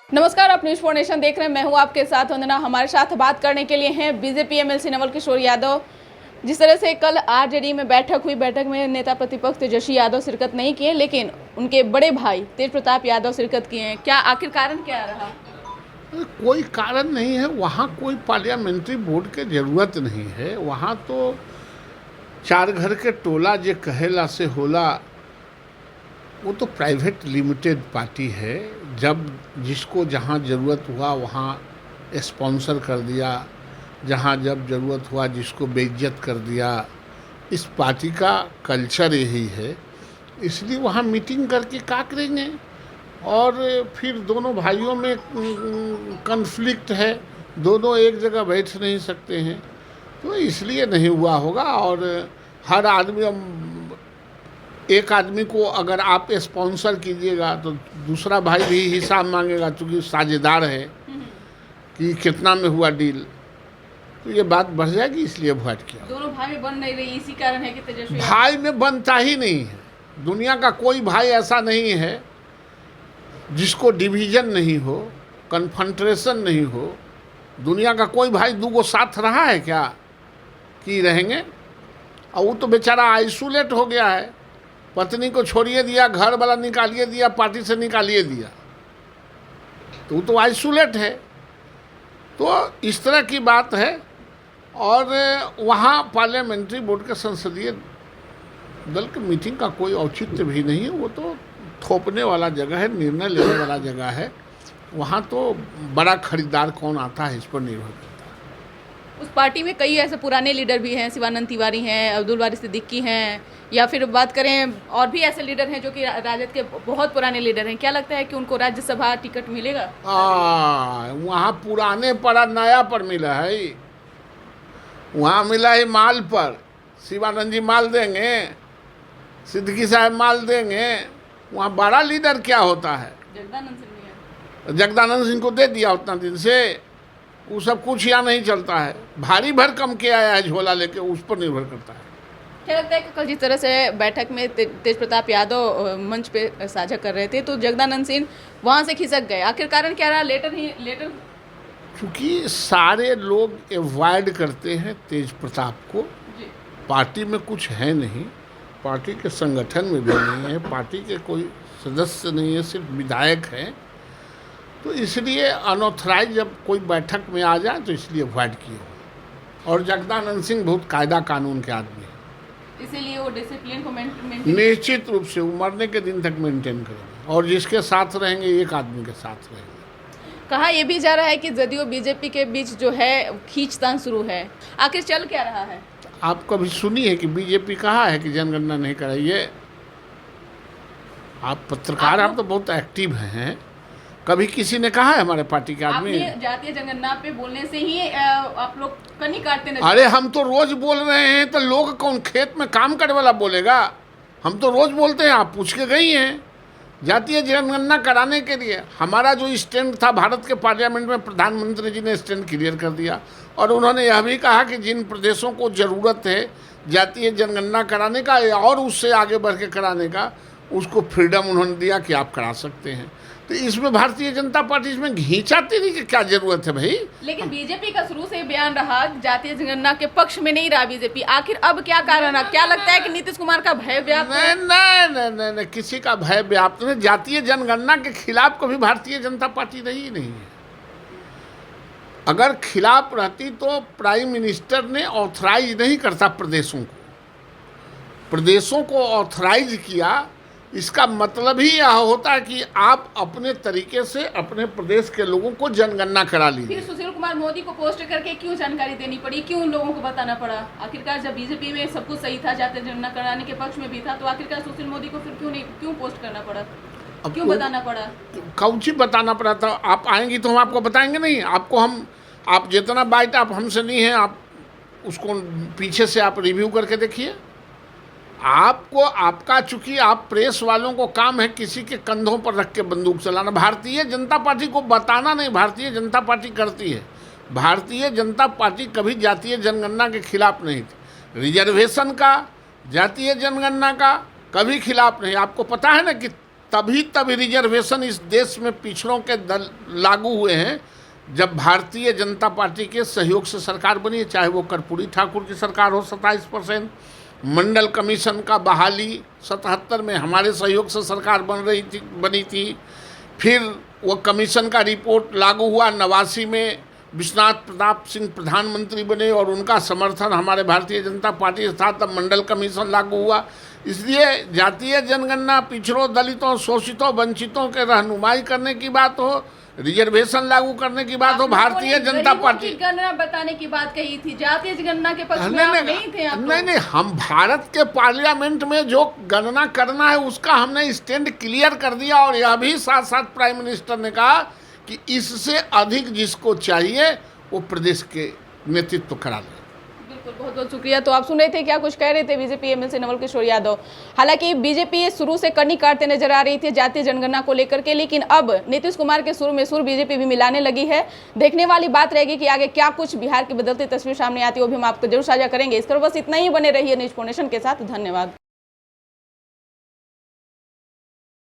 नमस्कार, आप news 4 nation देख रहे हैं। मैं हूं आपके साथ वंदना। हमारे साथ बात करने के लिए हैं बीजेपी एमएलसी नवल किशोर यादव। जिस तरह से कल आरजेडी में बैठक हुई, बैठक में नेता प्रतिपक्ष तेजस्वी यादव शिरकत नहीं किए, लेकिन उनके बड़े भाई तेज प्रताप यादव शिरकत किए हैं। क्या आखिर कारण क्या रहा? कोई कारण नहीं है। वहाँ कोई पार्लियामेंट्री बोर्ड के जरूरत नहीं है। वहाँ तो चार घर के टोला जे कहेला से होला, वो तो प्राइवेट लिमिटेड पार्टी है। जब जिसको जहाँ ज़रूरत हुआ वहाँ स्पॉन्सर कर दिया, जहाँ जब ज़रूरत हुआ जिसको बेइज्जत कर दिया। इस पार्टी का कल्चर यही है। इसलिए वहाँ मीटिंग करके क्या करेंगे। और फिर दोनों भाइयों में कन्फ्लिक्ट है, दोनों एक जगह बैठ नहीं सकते हैं, तो इसलिए नहीं हुआ होगा। और हर आदमी, एक आदमी को अगर आप स्पॉन्सर कीजिएगा तो दूसरा भाई भी हिसाब मांगेगा, चूँकि साझेदार है कि कितना में हुआ डील, तो ये बात बढ़ जाएगी। इसलिए अवॉइड किया। दोनों भाई में बन नहीं रही, इसी कारण है कि तेजस्वी भाई में बनता ही नहीं है। दुनिया का कोई भाई ऐसा नहीं है जिसको डिवीजन नहीं हो, कन्फंट्रेशन नहीं हो। दुनिया का कोई भाई दूगो साथ रहा है क्या कि रहेंगे? और वो तो बेचारा आइसोलेट हो गया है। पत्नी को छोड़िए दिया, घर वाला निकालिए दिया, पार्टी से निकालिए दिया, तो वो तो आइसोलेट है। तो इस तरह की बात है। और वहाँ पार्लियामेंट्री बोर्ड के संसदीय दल की मीटिंग का कोई औचित्य भी नहीं है। वो तो थोपने वाला जगह है, निर्णय लेने वाला जगह है। वहाँ तो बड़ा खरीदार कौन आता है इस पर निर्भर करता है। उस पार्टी में कई ऐसे पुराने लीडर भी हैं, शिवानंद तिवारी हैं, अब्दुल वारिस सिद्दीकी हैं, या फिर बात करें और भी ऐसे लीडर हैं जो कि राजद के बहुत पुराने लीडर हैं। क्या लगता है कि उनको राज्यसभा टिकट मिलेगा? वहाँ पुराने पर नया पर मिला है। वहाँ मिला है माल पर। शिवानंद जी माल देंगे, सिद्दीकी साहब माल देंगे। वहाँ बड़ा लीडर क्या होता है? जगदानंद सिंह को दे दिया उतना दिन से। वो सब कुछ यहाँ नहीं चलता है। भारी भरकम के आया है झोला लेके, उस पर निर्भर करता है। क्या लगता है कि कल जिस तरह से बैठक में तेज प्रताप यादव मंच पे साझा कर रहे थे, तो जगदानंद सिंह वहाँ से खिसक गए? आखिर कारण क्या रहा? लेटर क्योंकि सारे लोग अवॉइड करते हैं तेज प्रताप को। पार्टी में कुछ है नहीं, पार्टी के संगठन में भी नहीं है, पार्टी के कोई सदस्य नहीं है, सिर्फ विधायक हैं। तो इसलिए अनऑथराइज जब कोई बैठक में आ जाए तो इसलिए अवॉइड किए। और जगदानंद सिंह बहुत कायदा कानून के आदमी हैं, इसीलिए वो डिसिप्लिन को मेंटेन निश्चित रूप से वो मरने के दिन तक मेंटेन करेंगे। और जिसके साथ रहेंगे एक आदमी के साथ रहेंगे। कहा यह भी जा रहा है कि जदयू बीजेपी के बीच जो है खींचतान शुरू है। आखिर चल क्या रहा है? आप कभी सुनी है कि बीजेपी कहा है कि जनगणना नहीं कराइए? आप पत्रकार, आप तो बहुत एक्टिव हैं। कभी किसी ने कहा है हमारे पार्टी के आदमी? जातीय जनगणना पे बोलने से ही आप लोग कनी काटते नजर। अरे हम तो रोज बोल रहे हैं, तो लोग कौन खेत में काम करने वाला बोलेगा? हम तो रोज बोलते हैं। आप पूछ के गई हैं। जातीय जनगणना कराने के लिए हमारा जो स्टैंड था, भारत के पार्लियामेंट में प्रधानमंत्री जी ने स्टैंड क्लियर कर दिया। और उन्होंने यह भी कहा कि जिन प्रदेशों को ज़रूरत है जातीय जनगणना कराने का और उससे आगे बढ़ के कराने का, उसको फ्रीडम उन्होंने दिया कि आप करा सकते हैं। तो इसमें भारतीय जनता पार्टी इसमें घींचाती नहीं कि क्या जरूरत है भाई। लेकिन बीजेपी का शुरू से बयान रहा जातीय जनगणना के पक्ष में नहीं रहा बीजेपी। आखिर अब क्या कारण है? क्या लगता है कि नीतीश कुमार का भय व्याप्त है? नहीं, किसी का भय व्याप्त नहीं। जातीय जनगणना के खिलाफ कभी भारतीय जनता पार्टी रही नहीं है। अगर खिलाफ रहती तो प्राइम मिनिस्टर ने ऑथराइज नहीं करता प्रदेशों को ऑथराइज किया। इसका मतलब ही यह होता है कि आप अपने तरीके से अपने प्रदेश के लोगों को जनगणना करा लीजिए। फिर सुशील कुमार मोदी को पोस्ट करके क्यों जानकारी देनी पड़ी? क्यों उन लोगों को बताना पड़ा? आखिरकार जब बीजेपी में सब कुछ सही था, जातीय जनगणना कराने के पक्ष में भी था, तो आखिरकार सुशील मोदी को फिर क्यों पोस्ट करना पड़ा? क्यों बताना पड़ा? कौन सी बताना पड़ा था? आप आएंगी तो हम आपको बताएंगे नहीं? आप जितना बाइट आप हमसे नहीं है, आप उसको पीछे से आप रिव्यू करके देखिए। आपको आपका, चूंकि आप प्रेस वालों को काम है किसी के कंधों पर रख के बंदूक चलाना। भारतीय जनता पार्टी को बताना नहीं, भारतीय जनता पार्टी करती है। भारतीय जनता पार्टी कभी जातीय जनगणना के खिलाफ नहीं थी। रिजर्वेशन का, जातीय जनगणना का कभी खिलाफ नहीं। आपको पता है ना कि तभी रिजर्वेशन इस देश में पिछड़ों के दल लागू हुए हैं जब भारतीय जनता पार्टी के सहयोग से सरकार बनी है, चाहे वो कर्पूरी ठाकुर की सरकार हो 27%, मंडल कमीशन का बहाली 77 में हमारे सहयोग से सरकार बनी थी, फिर वो कमीशन का रिपोर्ट लागू हुआ 89 में, विश्वनाथ प्रताप सिंह प्रधानमंत्री बने और उनका समर्थन हमारे भारतीय जनता पार्टी से था, तब मंडल कमीशन लागू हुआ। इसलिए जातीय जनगणना, पिछड़ों, दलितों, शोषितों, वंचितों के रहनुमाई करने की बात हो, रिजर्वेशन लागू करने की बात हो, भारतीय जनता पार्टी गणना बताने की बात कही थी, जातीय जनगणना के पक्ष में आप नहीं थे। नहीं, हम भारत के पार्लियामेंट में जो गणना करना है उसका हमने स्टैंड क्लियर कर दिया और यह भी साथ साथ प्राइम मिनिस्टर ने कहा कि इससे अधिक जिसको चाहिए वो प्रदेश के नेतृत्व करा ले। बिल्कुल, बहुत बहुत शुक्रिया। तो आप सुन रहे थे क्या कुछ कह रहे थे बीजेपी एमएलसी नवल किशोर यादव। हालांकि बीजेपी शुरू से कनी काटते नजर आ रही थी जातीय जनगणना को लेकर के, लेकिन अब नीतीश कुमार के सुर में सुर बीजेपी भी मिलाने लगी है। देखने वाली बात रहेगी कि आगे क्या कुछ बिहार की बदलती तस्वीर सामने आती है, वो भी हम आपको जरूर साझा करेंगे। इस पर बस इतना ही, बने रहिए न्यूज़ नेशन के साथ। धन्यवाद।